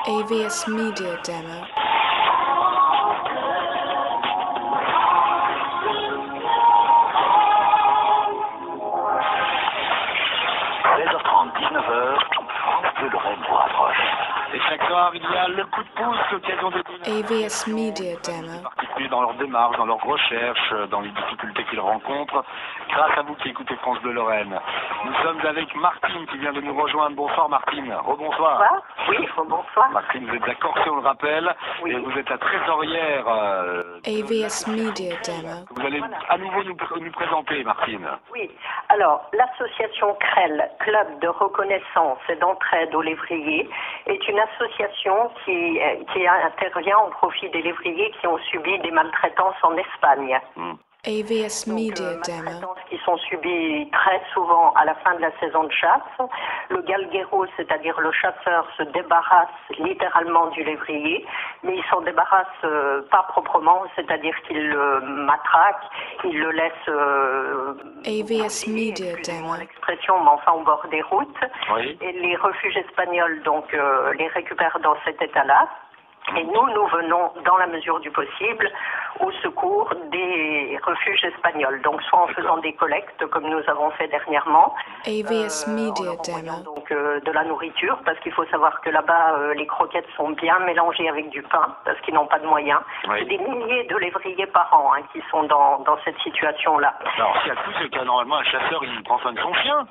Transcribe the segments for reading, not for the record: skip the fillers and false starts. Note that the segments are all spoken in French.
AVS Media Demo. France de Lorraine vous rapproche. Et chaque soir, il y a le coup de pouce, l'occasion de AVS Media Demo. particulier dans leur démarche, dans leurs recherches, dans les difficultés qu'ils rencontrent, grâce à vous qui écoutez France de Lorraine. Nous sommes avec Martine qui vient de nous rejoindre. Bonsoir Martine. Rebonsoir. Bonsoir. Oui, bonsoir. Martine, vous êtes à Corset, on le rappelle, Oui. et vous êtes la trésorière. AVS Media Demo. Vous allez à nouveau nous présenter, Martine. Oui. Alors, l'association CREL, Club de reconnaissance et d'entraide aux lévriers, est une association qui intervient au profit des lévriers qui ont subi des maltraitances en Espagne. AVS Media Demo. Maltraitances qui sont subies très souvent à la fin de la saison de chasse. Le galguero, c'est-à-dire le chasseur, se débarrasse littéralement du lévrier, mais il s'en débarrasse pas proprement, c'est-à-dire qu'il le matraque, il le laisse AVS Media Demo. l'expression, mais enfin au bord des routes. Oui. Et les refuges espagnols donc les récupèrent dans cet état-là. Et nous venons, dans la mesure du possible, au secours des refuges espagnols. Donc, soit en faisant des collectes, comme nous avons fait dernièrement, AVS en Media leur envoyant Demo. donc de la nourriture, parce qu'il faut savoir que là-bas, les croquettes sont bien mélangées avec du pain, parce qu'ils n'ont pas de moyens. Oui. C'est des milliers de lévriers par an qui sont dans cette situation-là. Alors, ce qu'il y a de fou, c'est que normalement, un chasseur, il prend soin de son chien.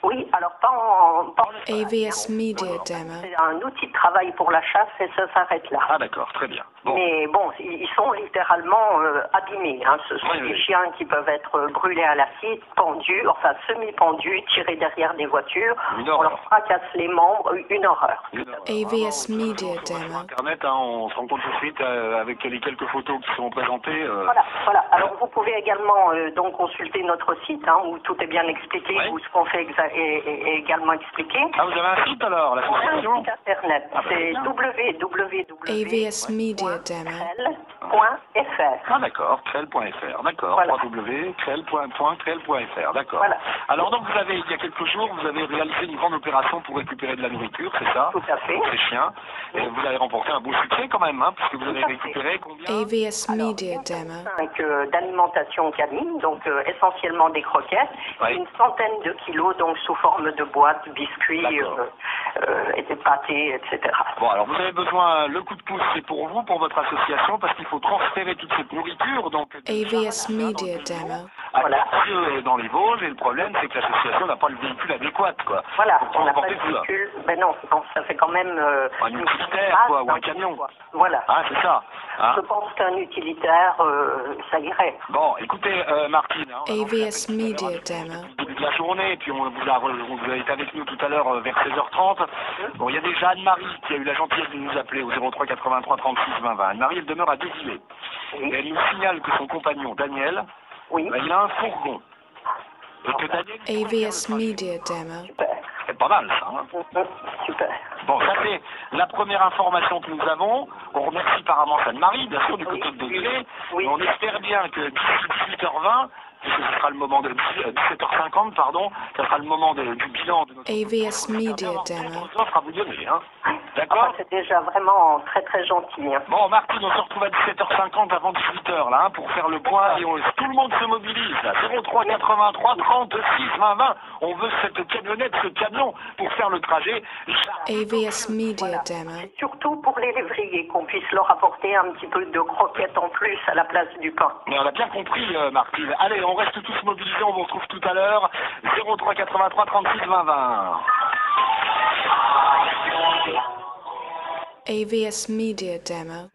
Oui, alors pas en AVS Media Demo. c'est un outil de travail pour la chasse et ça s'arrête là. Ah, d'accord, très bien. Bon. Mais bon, ils sont littéralement abîmés. Ce sont Oui, des oui. chiens qui peuvent être brûlés à l'acide, pendus, enfin semi-pendus, tirés derrière des voitures. Une On horreur. leur fracasse les membres, une horreur. AVS Media Demo. Internet, on se rend compte tout de suite avec les quelques photos qui sont présentées. Voilà. Alors vous pouvez également donc consulter notre site où tout est bien expliqué, Oui. où ce qu'on fait est également expliqué. Ah, vous avez un site alors, On a un l'association site internet, Ah, bah, c'est bien. AVS Media Demo. www.crel.fr. Ah, d'accord, crel.fr, d'accord, Voilà. www.crel.fr, d'accord. Voilà. Alors donc il y a quelques jours, vous avez réalisé une grande opération pour récupérer de la nourriture, c'est ça? Tout à fait. Pour ces chiens. Et vous avez remporté un beau succès quand même, puisque vous avez Tout à fait. récupéré combien? AVS Media Demo. 5 d'alimentation canine, donc essentiellement des croquettes, Oui. une centaine de kilos, donc sous forme de boîtes, biscuits, D'accord. et des pâtés, etc. Bon, alors vous avez besoin, le coup de pouce c'est pour vous, pour votre association, parce qu'il faut transférer toute cette nourriture, donc AVS Media Demo. à Voilà. Corcieux et dans les Vosges, et le problème c'est que l'association n'a pas le véhicule adéquat, quoi. Voilà, Pour on n'a pas de transporter tout ça. véhicule, ben non, ça fait quand même Un une utilitaire, base quoi, ou un d'un camion. quoi. Voilà. Ah, c'est ça. Hein. Je pense qu'un utilitaire, ça irait. Bon, écoutez, Martine, on a AVS Media Demo. au début de la journée, et puis on vous a été avec nous tout à l'heure vers 16h30. Bon, il y a déjà Anne-Marie qui a eu la gentillesse de nous appeler au 03 83 36 20 20. Anne-Marie, elle demeure à Désilets. Et Oui. elle nous signale que son compagnon, Daniel, Oui. il a un fourgon. Et que Daniel... AVS Media Demo. Super. C'est pas mal, ça, hein. Super. Bon, ça c'est la première information que nous avons. On remercie par avance Anne-Marie, bien sûr, du côté de Désilets. Oui. Et on espère bien que d'ici 18h20, puisque ce sera le moment de 17h50, pardon, ça sera le moment du bilan de notre AVS Media Demo. d'autres offres à vous donner, hein. Enfin, D'accord? c'est déjà vraiment très très gentil. Bon, Martine, on se retrouve à 17h50 avant 18h, là, pour faire le point, et tout le monde se mobilise, là. 03 83 36 20 20. On veut cette camionnette, ce camion, pour faire le trajet. AVS Media Demo. Surtout pour les lévriers, qu'on puisse leur apporter un petit peu de croquettes en plus à la place du pain. Mais on a bien compris, Martine. Allez, on reste tous mobilisés, on vous retrouve tout à l'heure. 03 83 36 20 20. AVS Media Demo.